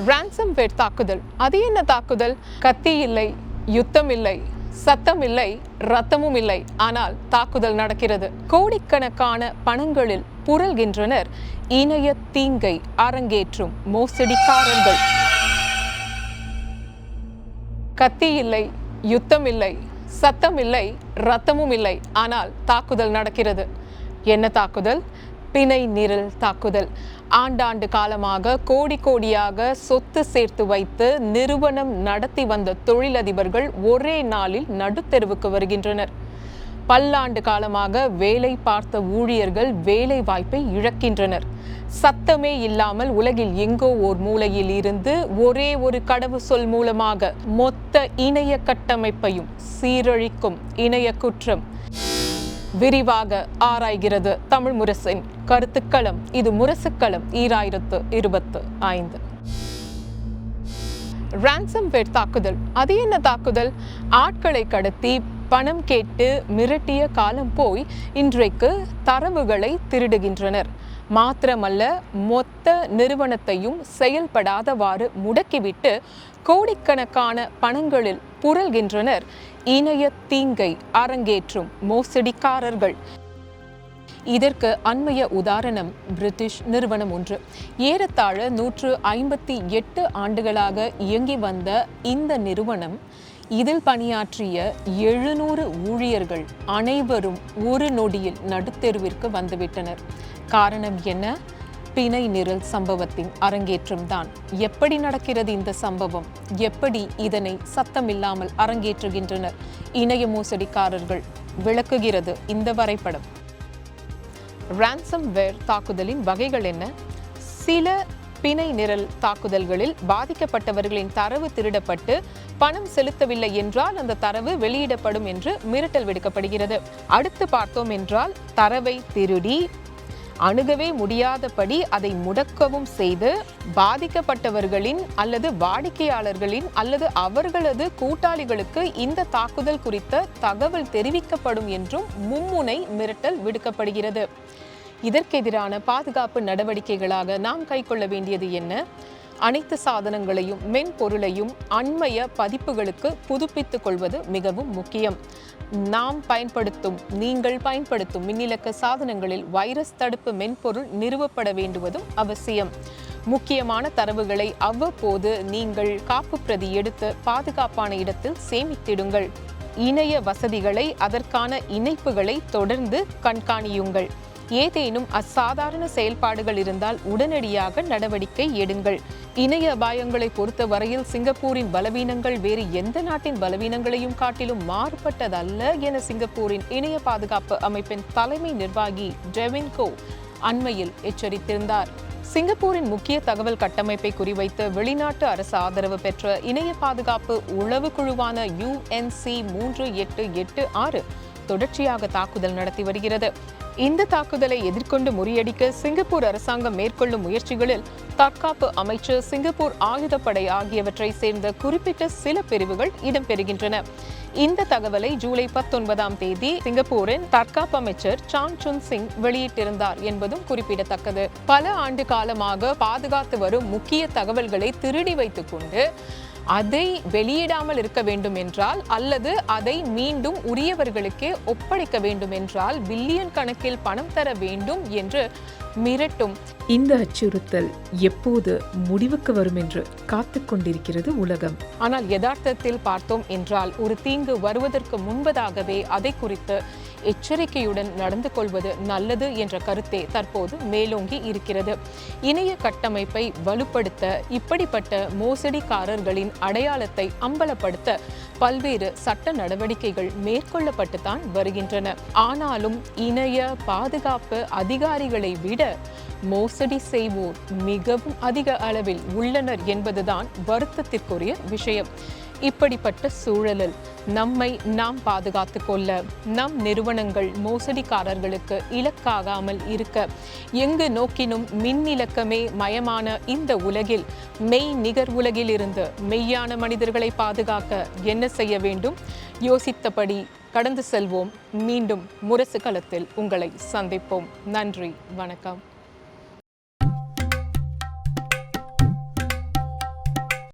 Ransomware தாக்குதல். அது என்ன தாக்குதல்? கத்தி இல்லை, யுத்தம் இல்லை, சத்தம் இல்லை, ரத்தமும் இல்லை, ஆனால் தாக்குதல் நடக்கிறது. கோடிக்கணக்கான பணங்களில் புரள்கின்றனர் இணைய தீங்கை அரங்கேற்றும் மோசடிக்காரர்கள். கத்தி இல்லை, யுத்தம் இல்லை, சத்தம் இல்லை, ரத்தமும் இல்லை, ஆனால் தாக்குதல் நடக்கிறது. என்ன தாக்குதல்? பிணை நிரல் தாக்குதல். ஆண்டாண்டு காலமாக கோடி கோடியாக சொத்து சேர்த்து வைத்து நிறுவனம் நடத்தி வந்த தொழிலதிபர்கள் ஒரே நாளில் நடுத்தெருவுக்கு வருகின்றனர். பல்லாண்டு காலமாக வேலை பார்த்த ஊழியர்கள் வேலை வாய்ப்பை இழக்கின்றனர். சத்தமே இல்லாமல் உலகில் எங்கோ ஓர் மூலையில் இருந்து ஒரே ஒரு கடவுச்சொல் மூலமாக மொத்த இணைய கட்டமைப்பையும் சீரழிக்கும் இணைய குற்றம் விரிவாக ஆராய்கிறது தமிழ் முரசின் கருத்துக்களம். இது முரசுக்களம் 2025. ரான்சம்வேர் தாக்குதல். அது என்ன தாக்குதல்? ஆட்களை கடத்தி பணம் கேட்டு மிரட்டிய காலம் போய் இன்றைக்கு தரவுகளை திருடுகின்றனர். மாத்திரமல்ல, மொத்த நிறுவனத்தையும் செயல்படாதவாறு முடக்கிவிட்டு கோடிக்கணக்கான பணங்களில் புரள்கின்றனர் இணைய தீங்கை அரங்கேற்றும் மோசடிக்காரர்கள். இதற்கு அண்மைய உதாரணம் பிரிட்டிஷ் நிறுவனம் ஒன்று. ஏறத்தாழ 158 ஆண்டுகளாக இயங்கி வந்த இந்த நிறுவனம், இதில் பணியாற்றிய 700 ஊழியர்கள் அனைவரும் ஒரு நொடியில் நடுத்தெருவிற்கு வந்துவிட்டனர். காரணம் என்ன? பிணை நிரல் சம்பவத்தின் அரங்கேற்றம் தான். எப்படி நடக்கிறது இந்த சம்பவம்? எப்படி இதனை சத்தமில்லாமல் அரங்கேற்றுகின்றனர் இணைய மோசடிக்காரர்கள்? விளக்குகிறது இந்த வரைபடம். ரான்சம்வேர் தாக்குதலின் வகைகள் என்ன? சில பிணை நிரல் தாக்குதல்களில் பாதிக்கப்பட்டவர்களின் தரவு திருடப்பட்டு பணம் செலுத்தவில்லை என்றால் அந்த தரவு வெளியிடப்படும் என்று மிரட்டல் விடுக்கப்படுகிறது. அடுத்து பார்த்தோம் என்றால், தரவை திருடி அணுகவே முடியாதபடி அதை முடக்கவும் செய்து பாதிக்கப்பட்டவர்களின் அல்லது வாடிக்கையாளர்களின் அல்லது அவர்களது கூட்டாளிகளுக்கு இந்த தாக்குதல் குறித்த தகவல் தெரிவிக்கப்படும் என்றும் மும்முனை மிரட்டல் விடுக்கப்படுகிறது. இதற்கெதிரான பாதுகாப்பு நடவடிக்கைகளாக நாம் கைக்கொள்ள வேண்டியது என்ன? அனைத்து சாதனங்களையும் மென்பொருளையும் அண்மைய பதிப்புகளுக்கு புதுப்பித்துக் கொள்வது மிகவும் முக்கியம். நீங்கள் பயன்படுத்தும் மின்னிலக்க சாதனங்களில் வைரஸ் தடுப்பு மென்பொருள் நிறுவப்பட வேண்டுவதும் அவசியம். முக்கியமான தரவுகளை அவ்வப்போது நீங்கள் காப்பு பிரதி எடுத்து பாதுகாப்பான இடத்தில் சேமித்திடுங்கள். இணைய வசதிகளை, அதற்கான இணைப்புகளை தொடர்ந்து கண்காணியுங்கள். ஏதேனும் அசாதாரண செயல்பாடுகள் இருந்தால் உடனடியாக நடவடிக்கை எடுங்கள். இணைய அபாயங்களை பொறுத்த வரையில் சிங்கப்பூரின் பலவீனங்கள் வேறு எந்த நாட்டின் பலவீனங்களையும் காட்டிலும் மாறுபட்டதல்ல என சிங்கப்பூரின் இணைய பாதுகாப்பு அமைப்பின் தலைமை நிர்வாகி டெவின் கோ அண்மையில் எச்சரித்திருந்தார். சிங்கப்பூரின் முக்கிய தகவல் கட்டமைப்பை குறிவைத்து வெளிநாட்டு அரசு ஆதரவு பெற்ற இணைய பாதுகாப்பு உளவு குழுவான UNC 3886 தொடர்ச்சியாக தாக்குதல் நடத்தி வருகிறது. இந்த தாக்குதலை எதிர்கொண்டு முறியடிக்க சிங்கப்பூர் அரசாங்கம் மேற்கொள்ளும் முயற்சிகளில் தற்காப்பு அமைச்சு, சிங்கப்பூர் ஆயுதப்படை ஆகியவற்றை சேர்ந்த குறிப்பிட்ட சில பிரிவுகள் இடம்பெறுகின்றன. இந்த தகவலை ஜூலை 19 சிங்கப்பூரின் தற்காப்பு அமைச்சர் சாங் சுன் சிங் வெளியிட்டிருந்தார் என்பதும் குறிப்பிடத்தக்கது. பல ஆண்டு காலமாக பாதுகாத்து வரும் முக்கிய தகவல்களை திருடி வைத்துக் கொண்டு அதை வெளியிடாமல் இருக்க வேண்டும் என்றால், அல்லது அதை மீண்டும் உரியவர்களுக்கே ஒப்படைக்க வேண்டும் என்றால் பில்லியன் கணக்கில் பணம் தர வேண்டும் என்று மிரட்டும் இந்த அச்சுறுத்தல் எப்போது முடிவுக்கு வரும் என்று காத்துக் கொண்டிருக்கிறது உலகம். ஆனால் யதார்த்தத்தில் பார்த்தோம் என்றால், ஒரு தீங்கு வருவதற்கு முன்பதாகவே அதை குறித்து எச்சரிக்கையுடன் நடந்து கொள்வது நல்லது என்ற கருத்தே தற்போது மேலோங்கி இருக்கிறது. இணைய கட்டமைப்பை வலுப்படுத்த, இப்படிப்பட்ட மோசடிக்காரர்களின் அடையாளத்தை அம்பலப்படுத்த பல்வேறு சட்ட நடவடிக்கைகள் மேற்கொள்ளப்பட்டுத்தான் வருகின்றன. ஆனாலும் இணைய பாதுகாப்பு அதிகாரிகளை விட மோசடி செய்வோர் மிகவும் அதிக அளவில் உள்ளனர் என்பதுதான் வருத்தத்திற்குரிய விஷயம். இப்படிப்பட்ட சூழலில் நம்மை நாம் பாதுகாத்துக் கொள்ள, நம் நிறுவனங்கள் மோசடிக்காரர்களுக்கு இலக்காகாமல் இருக்க, எங்கு நோக்கினும் மின்னிலக்கமே மயமான இந்த உலகில் மெய் நிகர் உலகில் இருந்து மெய்யான மனிதர்களை பாதுகாக்க என்ன செய்ய வேண்டும்? யோசித்தபடி கடந்து செல்வோம். மீண்டும் முரசு களத்தில் உங்களை சந்திப்போம். நன்றி, வணக்கம்.